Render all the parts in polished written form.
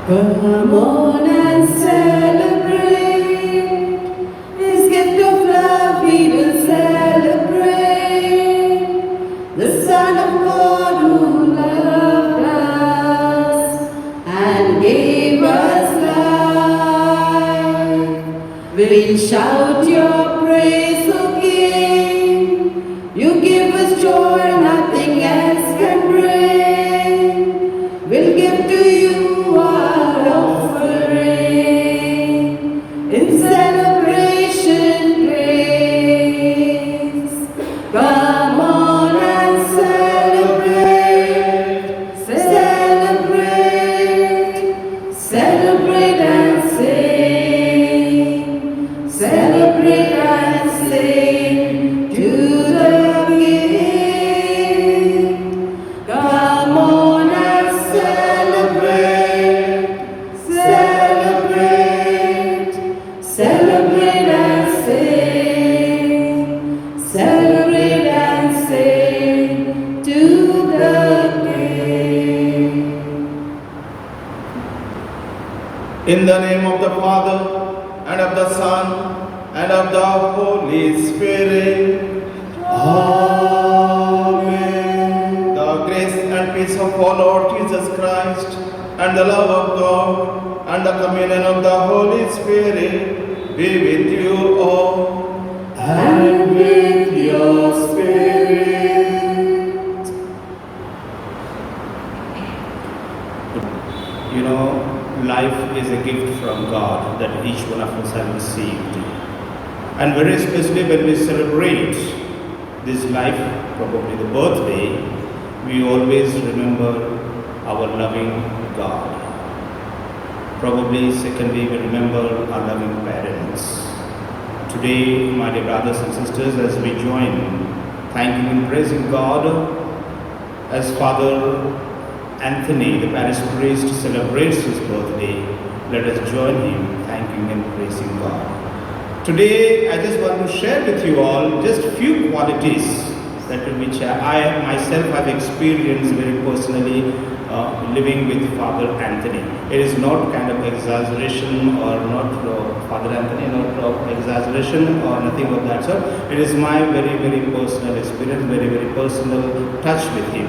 Come on and celebrate His gift of love, we will celebrate the Son of God who loved us and gave us life. We'll shout your praise, O King. You give us joy, nothing else can bring. We'll give to you our offering in celebration praise. Come on and celebrate, celebrate, celebrate and sing, celebrate and sing to the King. Come on and celebrate, celebrate, celebrate and sing, celebrate and sing to the King. In the name of the Father, and of the Son, and of the Holy Spirit. Amen. The grace and peace of our Lord Jesus Christ, and the love of God, and the communion of the Holy Spirit be with you all. And with your spirit. You know, life is a gift from God that each one of us have received. And very especially when we celebrate this life, probably the birthday, we always remember our loving God. Probably secondly, we remember our loving parents. Today, my dear brothers and sisters, as we join thanking and praising God, as Father Anthony, the parish priest, celebrates his birthday, let us join him thanking and praising God. Today, I just want to share with you all just a few qualities that which I myself have experienced very personally living with Father Anthony. It is not kind of exaggeration or not Father Anthony, not exaggeration or nothing of that sort. It is my very, very personal experience, very, very personal touch with him.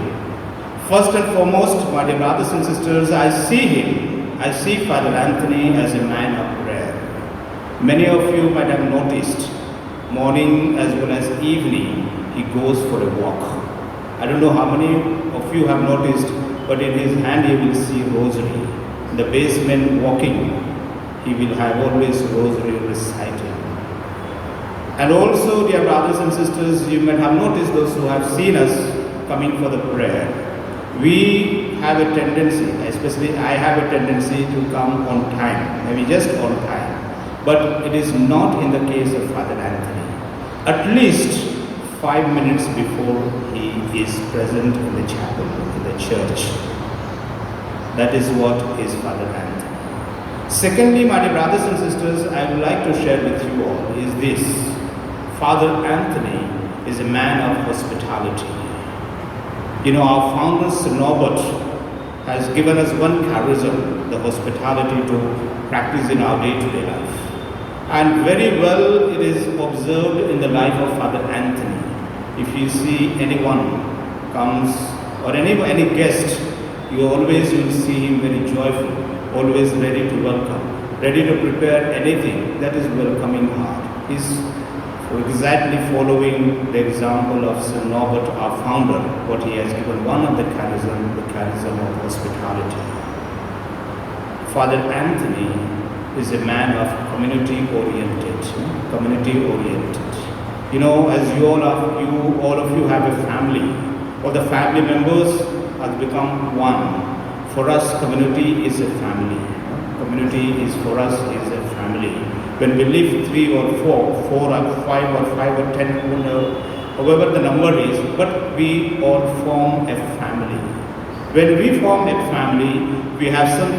First and foremost, my dear brothers and sisters, I see Father Anthony as a man of prayer. Many of you might have noticed, morning as well as evening, he goes for a walk. I don't know how many of you have noticed, but in his hand he will see rosary. In the basement walking, he will have always rosary recited. And also, dear brothers and sisters, you might have noticed, those who have seen us coming for the prayer, we have a tendency, especially I have a tendency to come on time, maybe just on time. But it is not in the case of Father Anthony. At least 5 minutes before he is present in the chapel, in the church. That is what is Father Anthony. Secondly, my dear brothers and sisters, I would like to share with you all is this. Father Anthony is a man of hospitality. You know, our founder, Sir Norbert, has given us one charism, the hospitality to practice in our day-to-day life. And very well it is observed in the life of Father Anthony. If you see anyone comes or any guest, you always will see him very joyful, always ready to welcome, ready to prepare anything that is welcoming heart. He's exactly following the example of Sir Norbert, our founder, what he has given one of the charism of hospitality. Father Anthony is a man of community oriented. You know, as all of you have a family, all the family members have become one. For us, community is a family. Community is for us is a family. When we live 3 or 4 or 5 or 10, however the number is, but we all form a family. When we form a family, we have some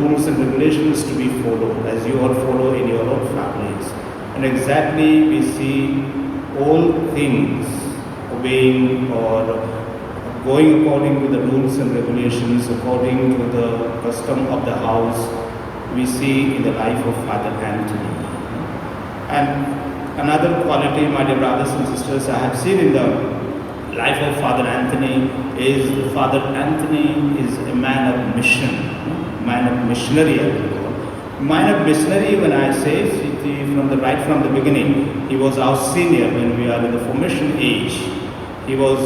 rules and regulations to be followed, as you all follow in your own families. And exactly we see all things obeying or going according to the rules and regulations, according to the custom of the house, we see in the life of Father Anthony. And another quality, my dear brothers and sisters, I have seen in the life of Father Anthony is Father Anthony is a man of mission, man of missionary. Man of missionary, when I say, right from the beginning, he was our senior when we are in the formation age. He was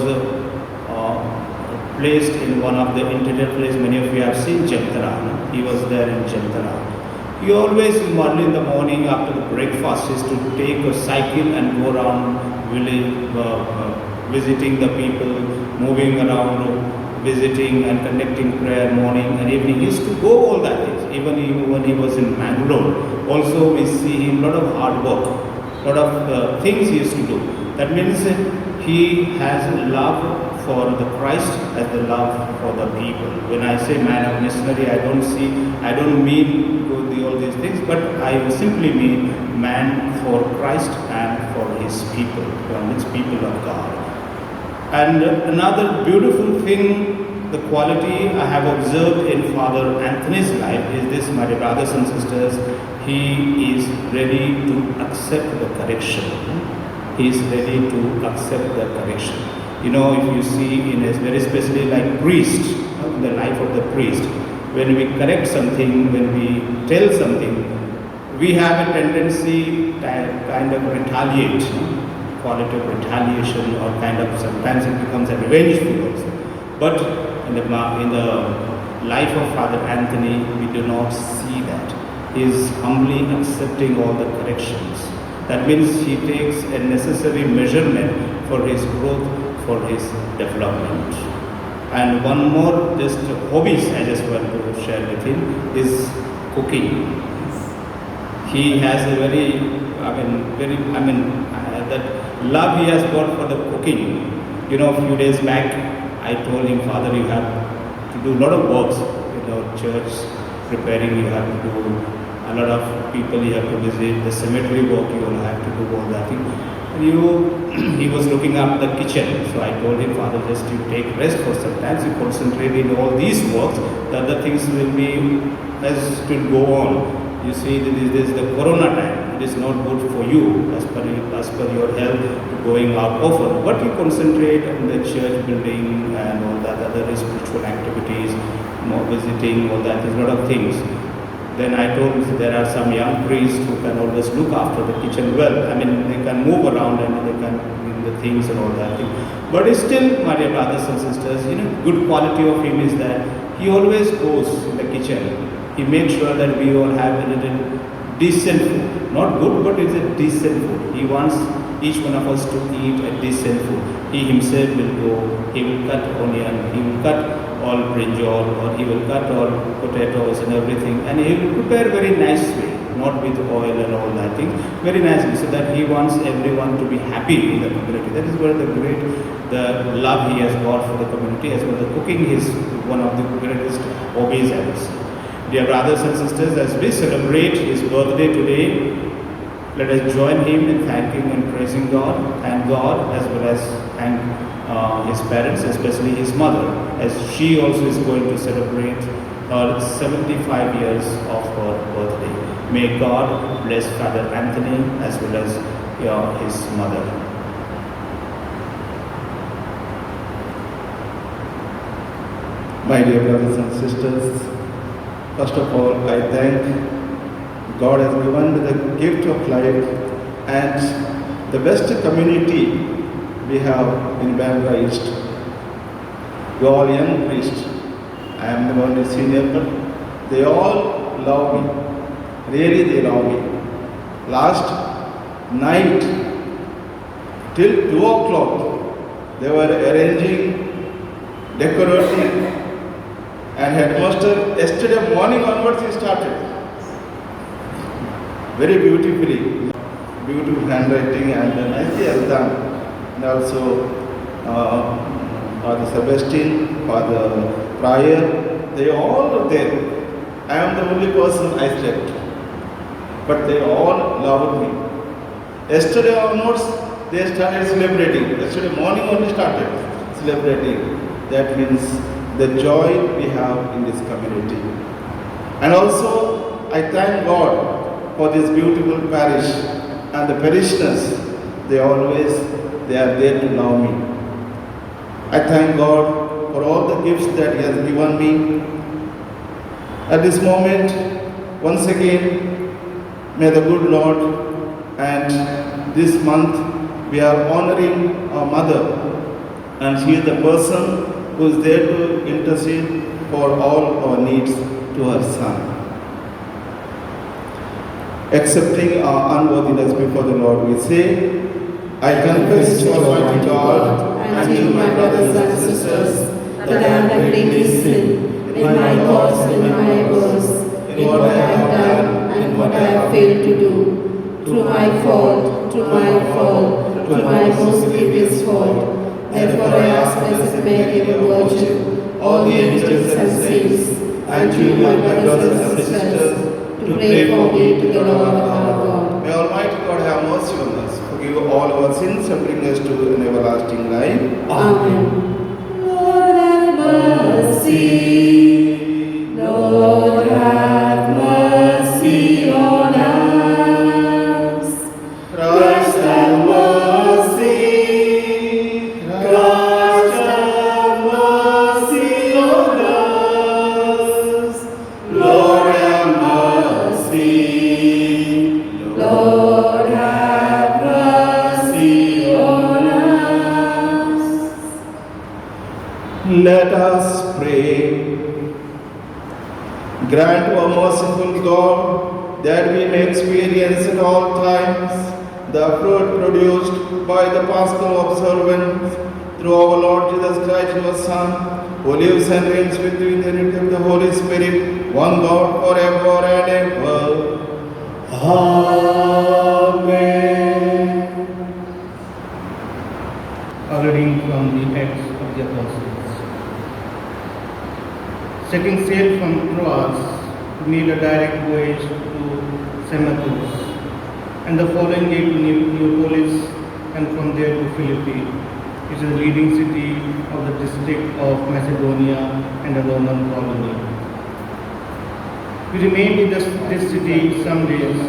placed in one of the interior places. Many of you have seen Jamtara. He was there in Jamtara. He always, early in the morning after the breakfast, is to take a cycle and go around village, visiting the people, moving around, visiting and conducting prayer morning and evening. He used to go all that things. Even when he was in Mangalore, also we see him a lot of hard work, a lot of things he used to do. That means he has love for the Christ as the love for the people. When I say man of missionary, I don't mean all these things, but I simply mean man for Christ and for his people, his people of God. And another beautiful thing, the quality I have observed in Father Anthony's life is this, my dear brothers and sisters, he is ready to accept the correction. He is ready to accept the correction. You know, if you see in his, very especially like priest, in the life of the priest, when we correct something, when we tell something, we have a tendency to kind of retaliate, quality of retaliation, or kind of sometimes it becomes a revengeful also. But in the life of Father Anthony, we do not see that. He is humbly accepting all the corrections. That means he takes a necessary measurement for his growth, for his development. And one more just hobbies I just want to share with him is cooking. He has a that love he has got for the cooking. You know, a few days back I told him, Father, you have to do a lot of works in our church, preparing, you have to do a lot of people you have to visit, the cemetery work you will have to do, all that thing. He was looking up the kitchen, so I told him, Father, just you take rest for some time, you concentrate in all these works, the other things will be as to go on. You see, this is the Corona time. It is not good for you as per your health going out often. But you concentrate on the church building and all that other spiritual activities, more visiting, all that. There's a lot of things. Then I told there are some young priests who can always look after the kitchen well. I mean, they can move around and they can do the things and all that thing. But still, my dear brothers and sisters, good quality of him is that he always goes in the kitchen. He makes sure that we all have a little decent food. Not good, but it's a decent food. He wants each one of us to eat a decent food. He himself will go, he will cut onion, he will cut all brinjal, or he will cut all potatoes and everything, and he will prepare very nicely, not with oil and all that thing, very nicely, so that he wants everyone to be happy in the community. That is where the love he has got for the community, as well as the cooking is one of the greatest hobbies I would say. Dear brothers and sisters, as we celebrate his birthday today, let us join him in thanking and praising God, thank God, as well as thank his parents, especially his mother, as she also is going to celebrate her 75 years of her birthday. May God bless Father Anthony as well as his mother. My dear brothers and sisters, first of all, I thank God has given me the gift of life and the best community we have in Bangalore East. We are all young priests. I am the only senior, but they all love me. Really, they love me. Last night, till 2 o'clock, they were arranging, decorating, and headmaster, yesterday morning onwards he started. Very beautifully, beautiful handwriting and nicely well done. And also Father Sebastian, Father Prior, they all were there. I am the only person I slept. But they all loved me. Yesterday onwards, they started celebrating. Yesterday morning only started celebrating. That means the joy we have in this community. And also, I thank God for this beautiful parish and the parishioners. They are there to love me. I thank God for all the gifts that He has given me. At this moment, once again, may the good Lord, and this month we are honoring our mother, and she is the person who is there to intercede for all our needs to her son. Accepting our unworthiness before the Lord, we say, I confess to Almighty God and to my brothers and sisters that I have greatly sinned in my thoughts and in my words, in what I have done and what I have failed to do, through my fault, through my most grievous fault. Therefore I ask Blessed Mary, the Virgin, all the angels and saints, and you, my brothers and sisters, to pray for me to the Lord our God. May Almighty God have mercy on us, forgive all our sins and bring us to an everlasting life. Amen. Lord have mercy. Lord have mercy on us. Christ have mercy. Christ have mercy on us. Lord have mercy. Lord have mercy on us. Let us pray. Grant, O merciful God, that we may experience at all times the fruit produced by the Paschal observance through our Lord Jesus Christ, your Son, who lives and reigns with you in the unity of the Holy Spirit, one God, forever and ever. Amen. A reading from the Acts of the Apostles. Setting sail from Troas, we made a direct voyage to Samathus, and the following day to Neapolis, and from there to Philippi, which is a leading city of the district of Macedonia and a Roman colony. We remained in this city some days,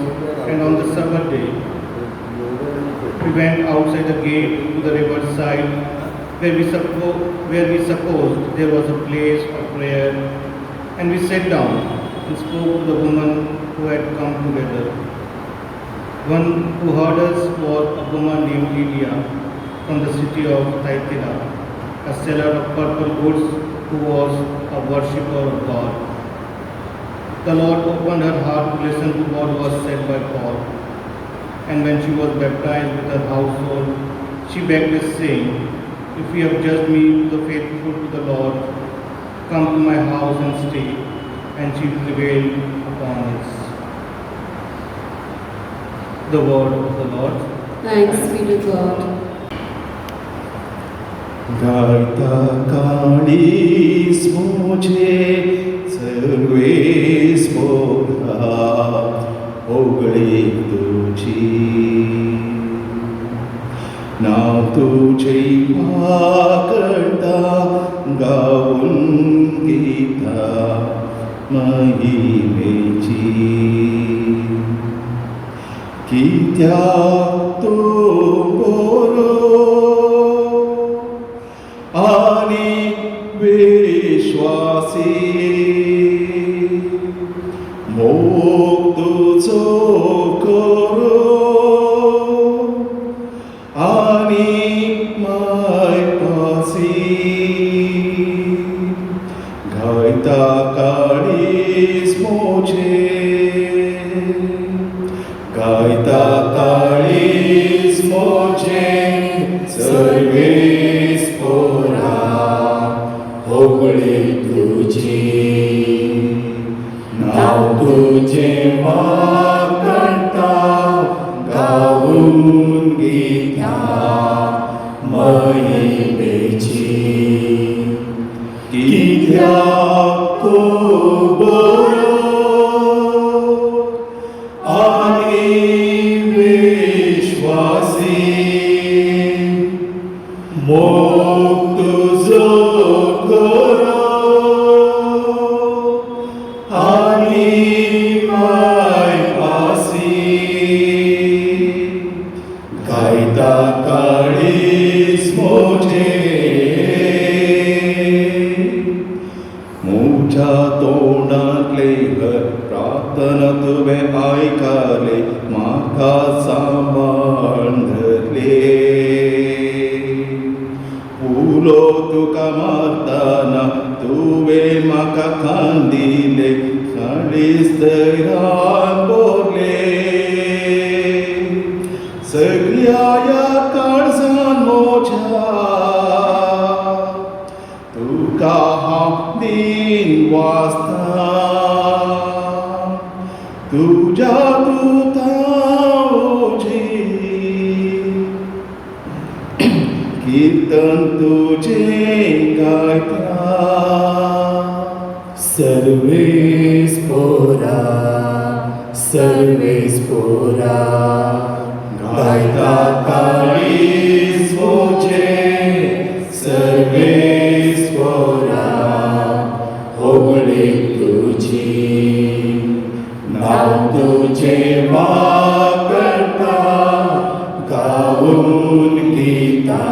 and on the Sabbath day, we went outside the gate to the riverside, where we supposed there was a place of prayer, and we sat down and spoke to the women who had come together. One who heard us was a woman named Lydia from the city of Thyatira, a seller of purple goods who was a worshipper of God. The Lord opened her heart to listen to what was said by Paul, and when she was baptized with her household, she begged us, saying, if you have judged me to the faithful to the Lord, come to my house and stay. And she prevailed upon us. The word of the Lord. Thanks be to God. Gaita kalis mujhe sarve spora ogle tuji now tujhe karta gaun gita mahi mechi kitya tu bolo ani vishwasi muktu chokoro ani mai pasi gaita kalis moche gaita kalis moche sarve spora ogli tuji now tujhe makanta gaun gita mai bechi kitya ko bolo ani vishwasi muktu तुझ्या तोंडातले हर प्रार्थना तुवे ऐकाले माका सांभाळले फुलो तुका मारताना तुवे माका खांदिले खालीस्तरान बोरले सगळ्या या काळजान मोझ्या तुका हांव दिन वाचता तुझ्या दुतांची कीर्तन तुझे गायता सर्वेस पोरा गायता काळीज मोचे सर्वेस पोरा होगळे तुझी नाव तुझे वागता गाऊन गीता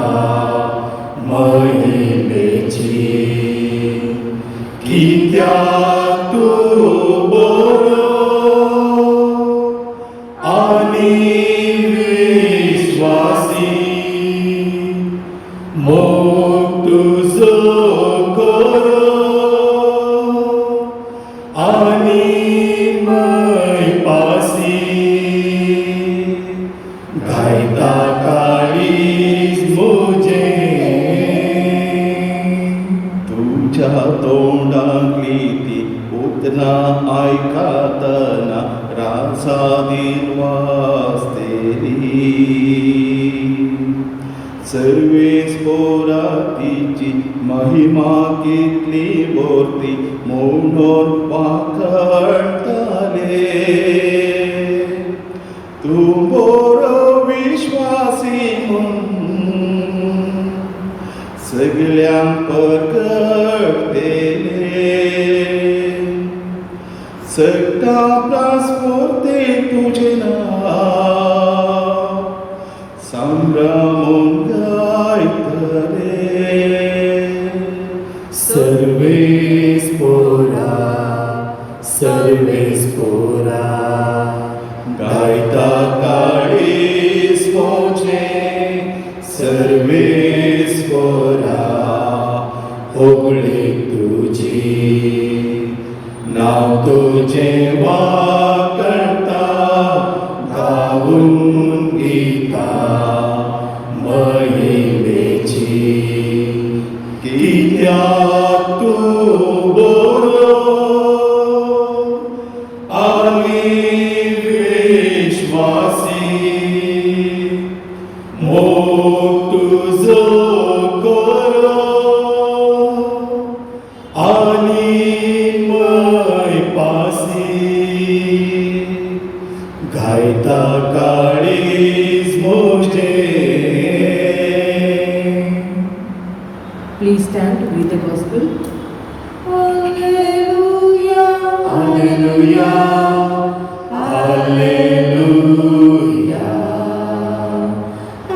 महिमेची कित्याक तू बरो आनी विश्वासी मोग तुजो करो आनी मैपासी गायता काळीज मुजे तुझ्या तोंडातली ती उतना ऐकातना रासादीन वाचतेली सर्वेस पोरा तिची महिमा कितली बोरती म्हणून पाखडताले तू बरो विश्वासी म्हूण सगळ्यांक परगटतेले सगळा प्रास्पोर्ते तुझे नाव संभ्रमून गायतले सर्वेस पोरा गायता काळीज मोचे सर्वेस पोरा होगळे तुझी नाव तुझे वागता गाऊन गीता महिमेची कित्याक तू बरो आनी विश्वासी मोग तुजो करो आनी मैपासी गायता काळीज मोजे. Please stand to read the gospel. Hallelujah, Hallelujah, hallelujah,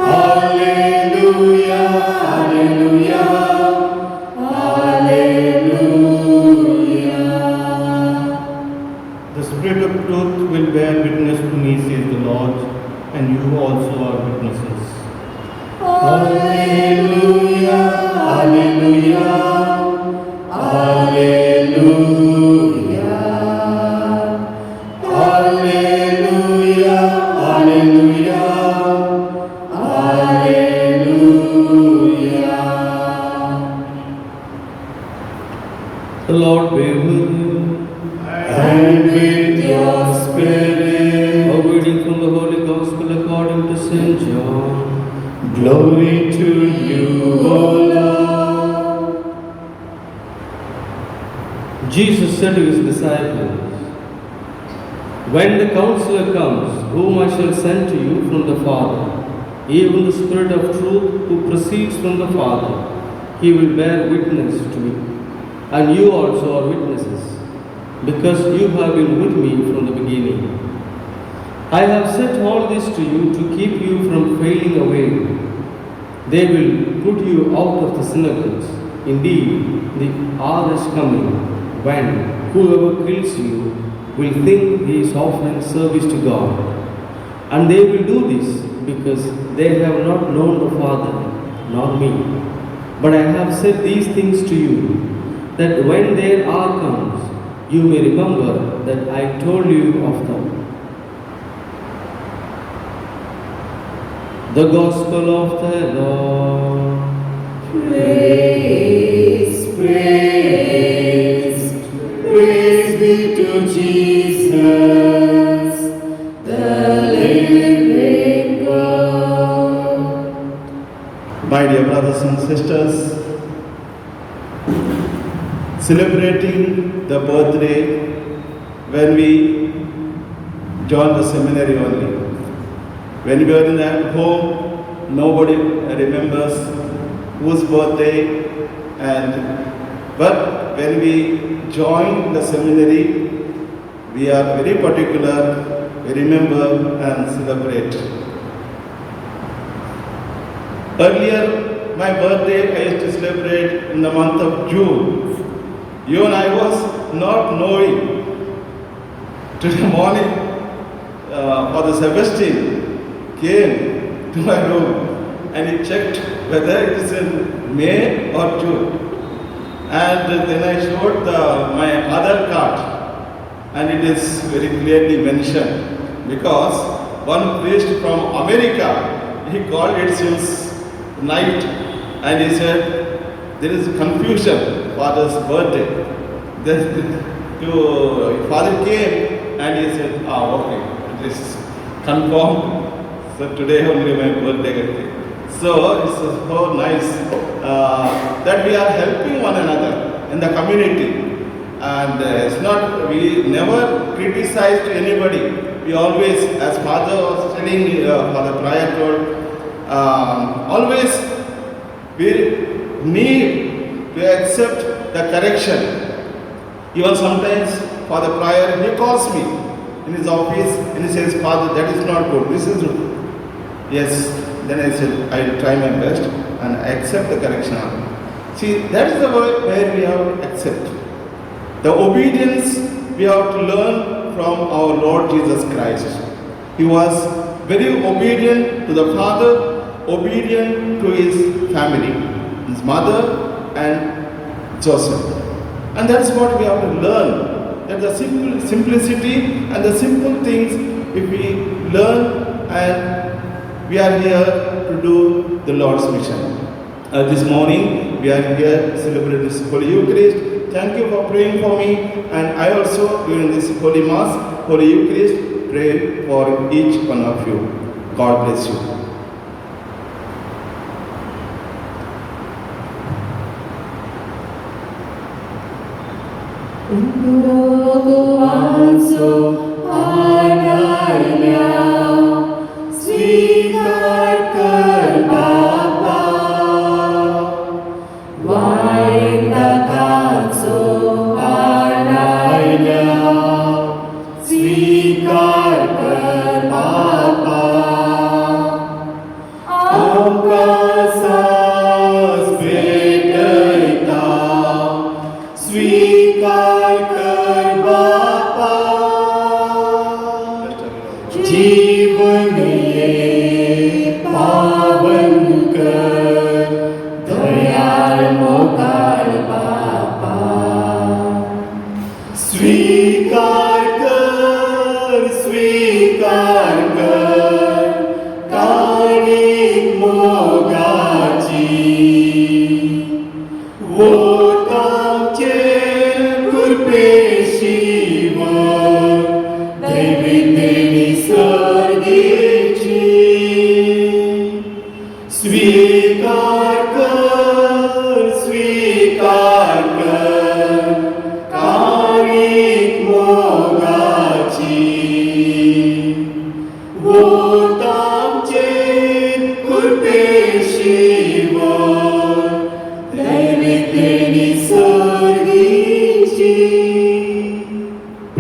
hallelujah, hallelujah, hallelujah. The Spirit of truth will bear witness to me, says the Lord, and you also are witnesses. Hallelujah, hallelujah, hallelujah, hallelujah, hallelujah, hallelujah. The Lord be with you. And with your spirit, A reading from the Holy Gospel according to St. John. glory to you, O Lord. Jesus said to his disciples, "When the Counselor comes, whom I shall send to you from the Father, even the Spirit of truth who proceeds from the Father, he will bear witness to me. And you also are witnesses, because you have been with me from the beginning. I have said all this to you to keep you from failing away. They will put you out of the synagogues. Indeed, the hour is coming when whoever kills you will think he is offering service to God. And they will do this because they have not known the Father, nor me. But I have said these things to you, that when their hour comes, you may remember that I told you of them. The Gospel of the Lord. Praise, praise, praise be to Jesus, the living God. My dear brothers and sisters, celebrating the birthday when we joined the seminary only. When we were in at home, nobody remembers whose birthday, but when we join the seminary, we are very particular, we remember and celebrate. Earlier, my birthday I used to celebrate in the month of June. Even I was not knowing. Today morning, Father Sebastian came to my room and he checked whether it is in May or June. And then I showed my other card, and it is very clearly mentioned because one priest from America, he called it since night and he said there is confusion, Father's birthday. Then Father came and he said, okay, it is confirmed. So today only my birthday. So it's so nice that we are helping one another in the community. And it's not, we never criticized anybody. We always, as Father was telling, Father Prior told, always we need to accept the correction. Even sometimes Father Prior, he calls me in his office and he says, Father, that is not good, this is good. Yes, then I said, I will try my best and I accept the correction. See, that is the way where we have to accept. The obedience we have to learn from our Lord Jesus Christ. He was very obedient to the Father, obedient to his family, his mother and Joseph. And that's what we have to learn. That the simplicity and the simple things, if we learn, and we are here to do the Lord's mission. This morning, we are here to celebrate this Holy Eucharist. Thank you for praying for me, and I also, during this Holy Mass, Holy Eucharist, pray for each one of you. God bless you.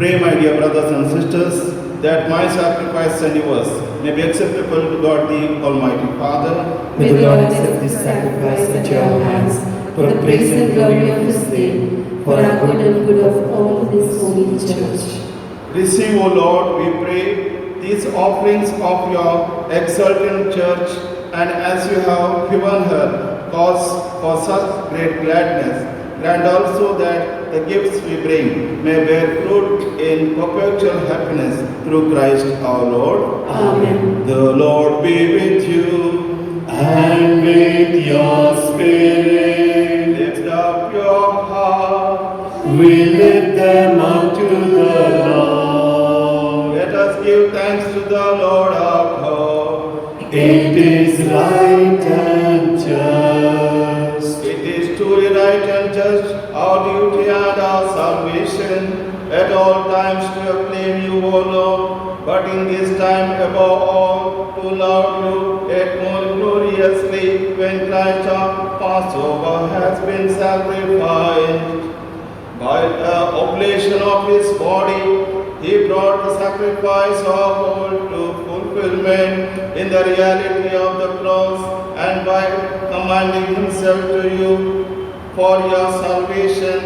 Pray, my dear brothers and sisters, that my sacrifice and yours may be acceptable to God the Almighty Father. May the Lord accept this sacrifice at your hands for the praise and glory of his name, for our good and good of all this holy church. Receive, O Lord, we pray, these offerings of your exultant church, and as you have given her cause for such great gladness, grant also that the gifts we bring may bear fruit in perpetual happiness through Christ our Lord. Amen. The Lord be with you. And with your spirit, Lift up your heart. we lift them up to the Lord. Let us give thanks to the Lord our God. It is right and just. It is truly right and just, our duty and our salvation, at all times to acclaim you, O Lord, but in this time above all, to love you yet more gloriously when Christ our Passover has been sacrificed. By the oblation of his body, he brought the sacrifice of all to fulfillment in the reality of the cross, and by commanding himself to you for your salvation,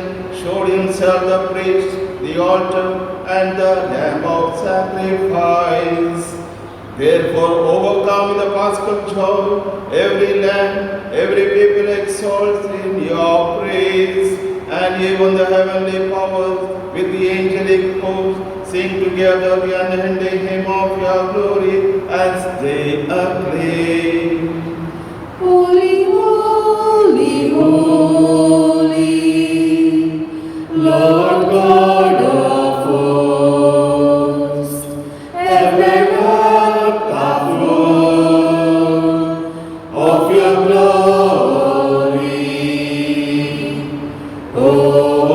showed himself the priest, the altar, and the lamb of sacrifice. Therefore, overcome with the paschal joy, every land, every people exalts in your praise, and even the heavenly powers with the angelic hosts sing together the unending hymn of your glory as they acclaim. Holy, holy, holy, Lord God of hosts, heaven and earth are full of your glory. Hosanna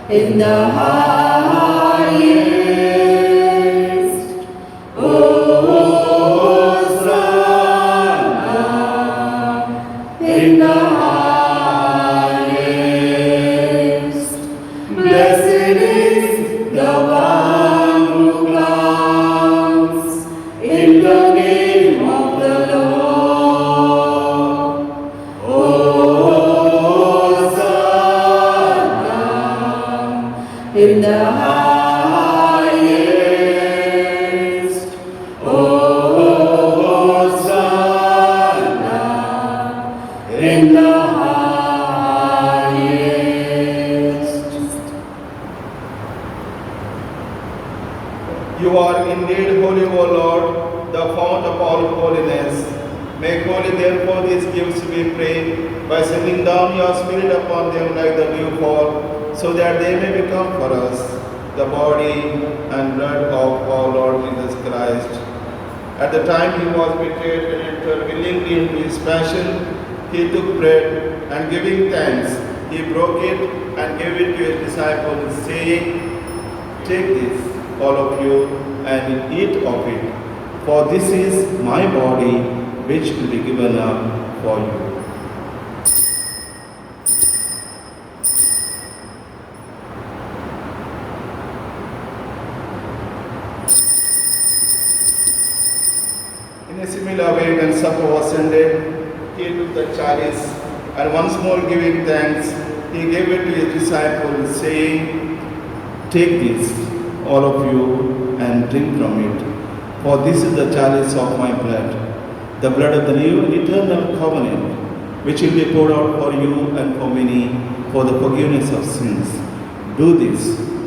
in the highest. Hosanna in the highest. Blessed is the one who comes in the name of the Lord. Hosanna in the highest. Hosanna in the highest. You are indeed holy, O Lord, the fount of all holiness. Make holy therefore these gifts, we pray, by sending down your Spirit upon them like the dew fall, so that they may become for us the body and blood of our Lord Jesus Christ. At the time he was betrayed and entered willingly into his passion, he took bread, and giving thanks, he broke it and gave it to his disciples, saying, "Take this, all of you, and eat of it, for this is my body, which will be given up for you." In a similar way, when supper was ended, he took the chalice, and once more giving thanks, he gave it to his disciples, saying, "Take this, all of you, and drink from it, for this is the chalice of my blood, the blood of the new and eternal covenant, which will be poured out for you and for many for the forgiveness of sins. Do this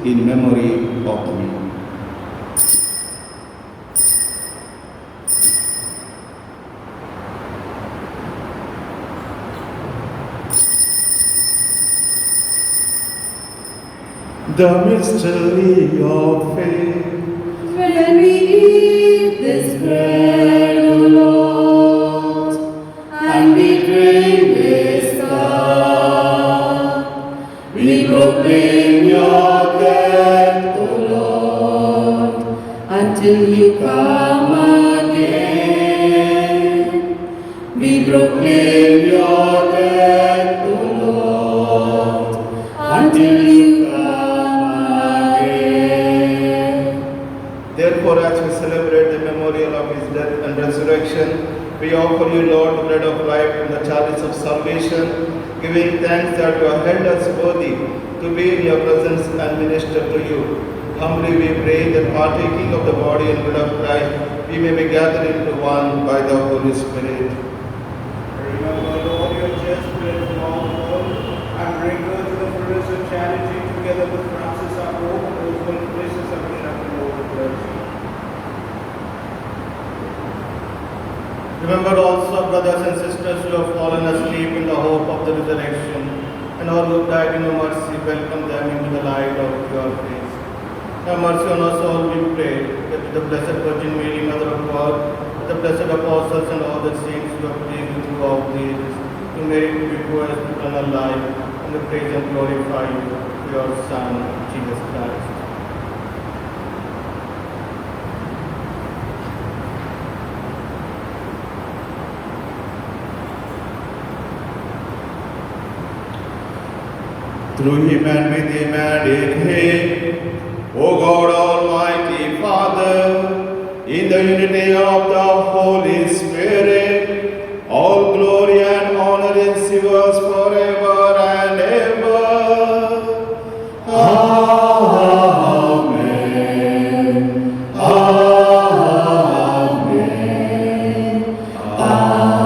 in memory of me." The mystery of faith. When we eat this bread, O Lord, and we drink this cup, we proclaim your death, O Lord, until you come again. We proclaim your death, O Lord, until you Therefore, as we celebrate the memorial of his death and resurrection, we offer you, Lord, the bread of life and the chalice of salvation, giving thanks that you have held us worthy to be in your presence and minister to you. Humbly we pray that partaking of the body and blood of Christ, we may be gathered into one by the Holy Spirit. Remember, Lord, your church spread throughout the world, and bring her to the fullness of charity together with Francis our Pope and those who places of bishop and all the clergy. Remember also, brothers and sisters who have fallen asleep in the hope of the resurrection, and all who died in your mercy, welcome them into the light of your face. Have mercy on us all, we pray, that with the Blessed Virgin Mary, Mother of God, with the blessed apostles and all the saints who have pleased you throughout the ages, to merit to be poor as eternal life, and to praise and glorify you through your Son, Jesus Christ. Through him and with him and in him, O God Almighty Father, in the unity of the Holy Spirit, all glory and honor is yours forever and ever. Amen. Amen. Amen.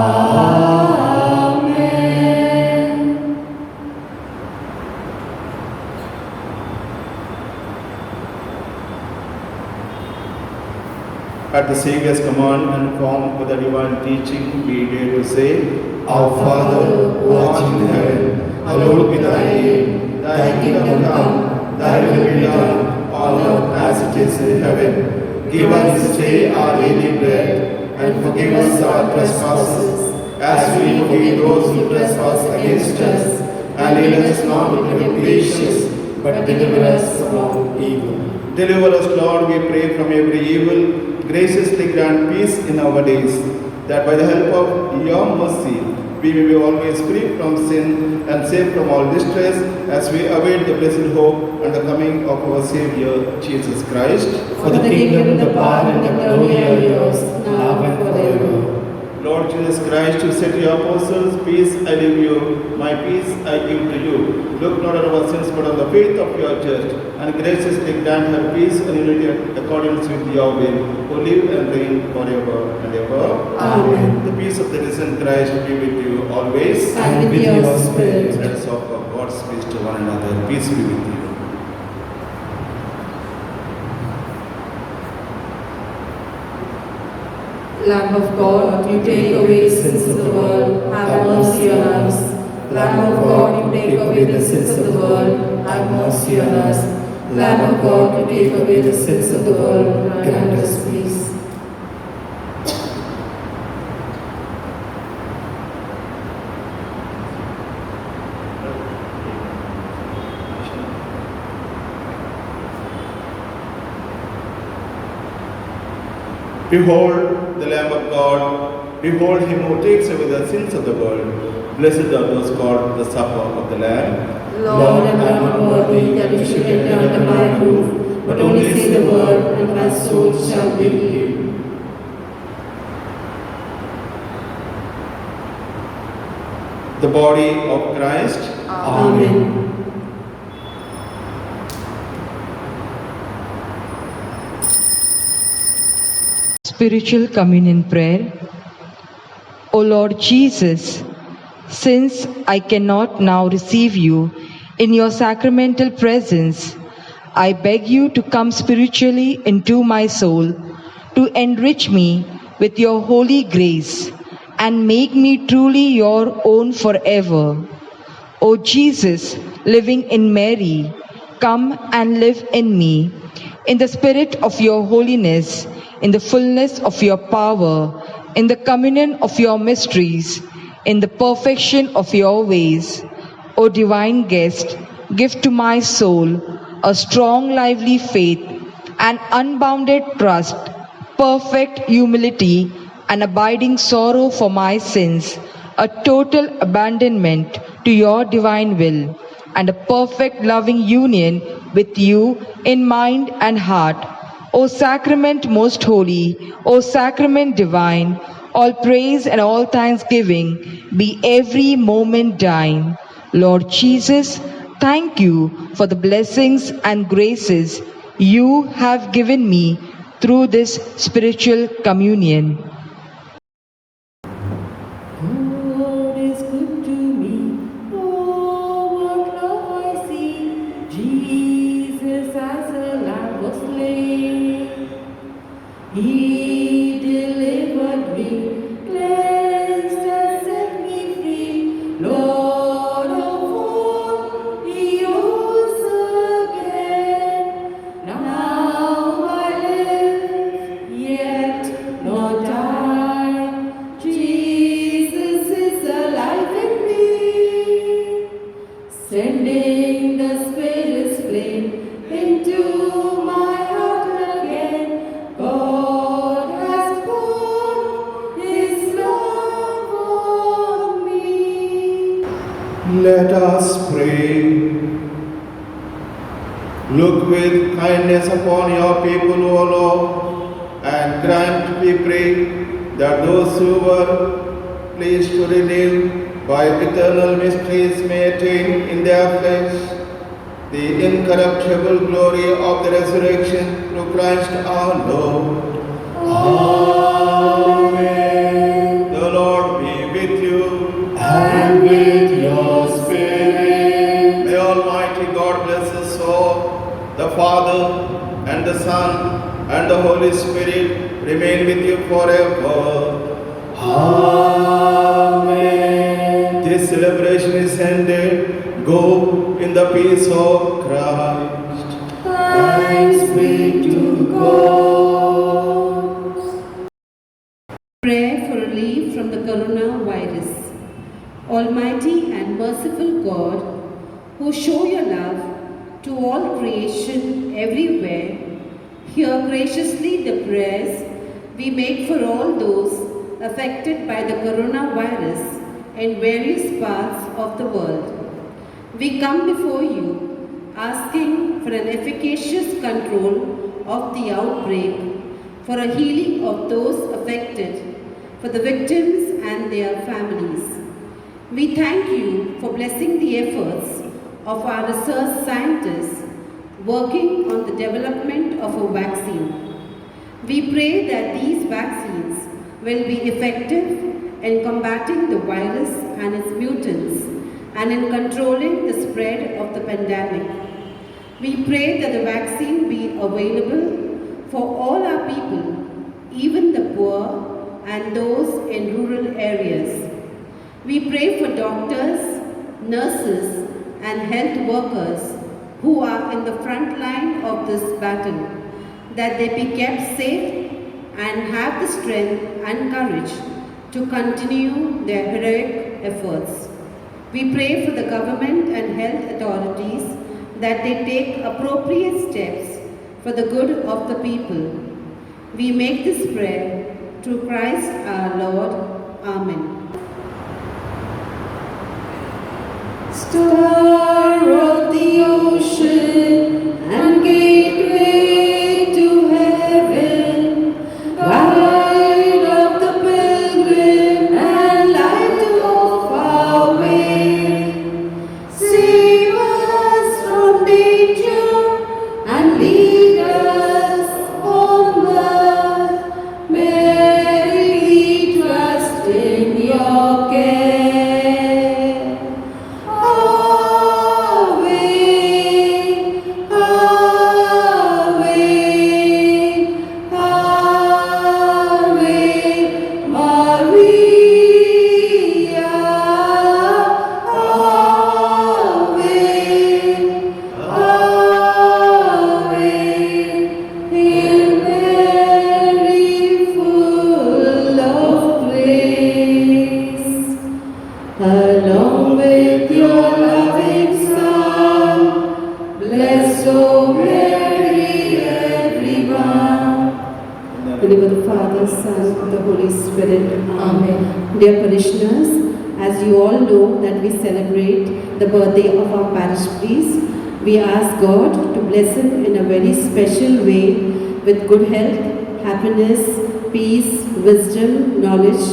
At the Saviour's command and formed by the divine teaching, we dare to say, Our Father, who art in heaven, hallowed be thy name. Thy kingdom come, thy will be done, on earth as it is in heaven. Give us this day our daily bread, and forgive us our trespasses, as we forgive those who trespass against us. And lead us not into temptation, but deliver us from evil. Deliver us, Lord, we pray, from every evil. Graciously grant peace in our days, that by the help of your mercy, we may be always free from sin and safe from all distress, as we await the blessed hope and the coming of our Savior, Jesus Christ. For the kingdom, the power, and the glory are yours, now and forever. Lord Jesus Christ, you said to your apostles, Peace I leave you, my peace I give to you. Look not on our sins, but on the faith of your church, and graciously grant her peace and unity in accordance with your will, who live and reign forever and ever. Amen. The peace of the risen Christ be with you always. And with your spirit. Let us offer God's peace to one another. Peace be with you. Lamb of God, you take away the sins of the world, have mercy on us. Lamb of God, you take away the sins of the world, have mercy on us. Lamb of God, you take away the sins of the world, grant us peace. Behold the Lamb of God, behold him who takes away the sins of the world. Blessed are those called the supper of the Lamb. Lord, I am not worthy that you should enter under my roof, but only say the word, and my soul shall be healed. The body of Christ. Amen. Spiritual Communion Prayer. O Lord Jesus, since I cannot now receive you in your sacramental presence, I beg you to come spiritually into my soul, to enrich me with your holy grace and make me truly your own forever. O Jesus, living in Mary, come and live in me, in the spirit of your holiness, in the fullness of your power, in the communion of your mysteries, in the perfection of your ways. O divine guest, give to my soul a strong, lively faith, an unbounded trust, perfect humility, an abiding sorrow for my sins, a total abandonment to your divine will, and a perfect loving union with you in mind and heart. O sacrament most holy, O sacrament divine, all praise and all thanksgiving be every moment thine. Lord Jesus, thank you for the blessings and graces you have given me through this spiritual communion. God is good to me. Oh, what love I see. Jesus as a lamb was slain. He delivered me, cleansed and set me free. Lord of all, He rose again. Now I live, yet not die. Jesus is alive in me, sending the Spirit's flame into my heart again. God has poured His love on me. Let us pray. Look with kindness upon your people, O Lord, and grant, we pray, that those who were pleased to renew by eternal mysteries may attain in their flesh the incorruptible glory of the resurrection through Christ our Lord. Amen. The Lord be with you. And with your spirit. May Almighty God bless us all, the Father and the Son and the Holy Spirit remain with you forever. Amen. This celebration is ended. Go in the peace of Christ. Thanks be to God. Prayer for relief from the coronavirus. Almighty and merciful God, who show your love to all creation everywhere, hear graciously the prayers we make for all those affected by the coronavirus in various parts of the world. We come before you asking for an efficacious control of the outbreak, for a healing of those affected, for the victims and their families. We thank you for blessing the efforts of our research scientists working on the development of a vaccine. We pray that these vaccines will be effective in combating the virus and its mutants and in controlling the spread of the pandemic. We pray that the vaccine be available for all our people, even the poor and those in rural areas. We pray for doctors, nurses, and health workers who are in the front line of this battle, that they be kept safe and have the strength and courage to continue their heroic efforts. We pray for the government and health authorities that they take appropriate steps for the good of the people. We make this prayer through Christ our Lord. Amen. Star of the ocean and gateway to heaven, guide of the pilgrim and light of our way, save us from danger and lead us onward. May we trust in your care. Along with your loving Son, bless, O Mary, everyone. In the name of the Father, Son, and the Holy Spirit. Amen. Dear parishioners, as you all know that we celebrate the birthday of our parish priest, we ask God to bless him in a very special way with good health, happiness, peace, wisdom, knowledge,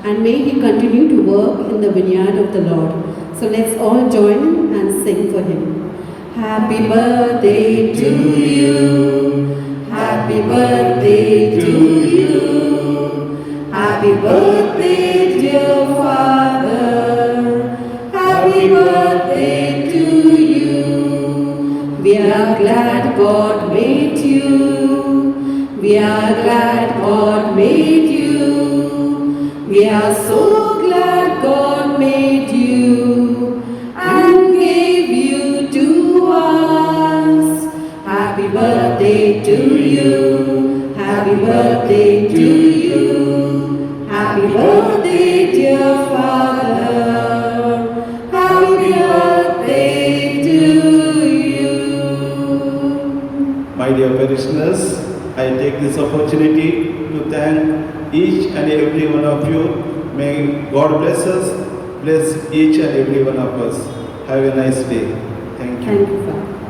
and may he continue to work in the vineyard of the Lord. So let's all join and sing for him. Happy birthday to you. Happy birthday to you. Happy birthday, dear Father. Happy birthday to you. We are glad God made you. We are glad God made you. We are so glad God made you and gave you to us. Happy birthday to you. Happy birthday to you. Happy birthday, dear Father. Happy birthday to you. My dear parishioners, I take this opportunity to thank each and every one of you. May God bless us, bless each and every one of us. Have a nice day. Thank you. Thank you, Father.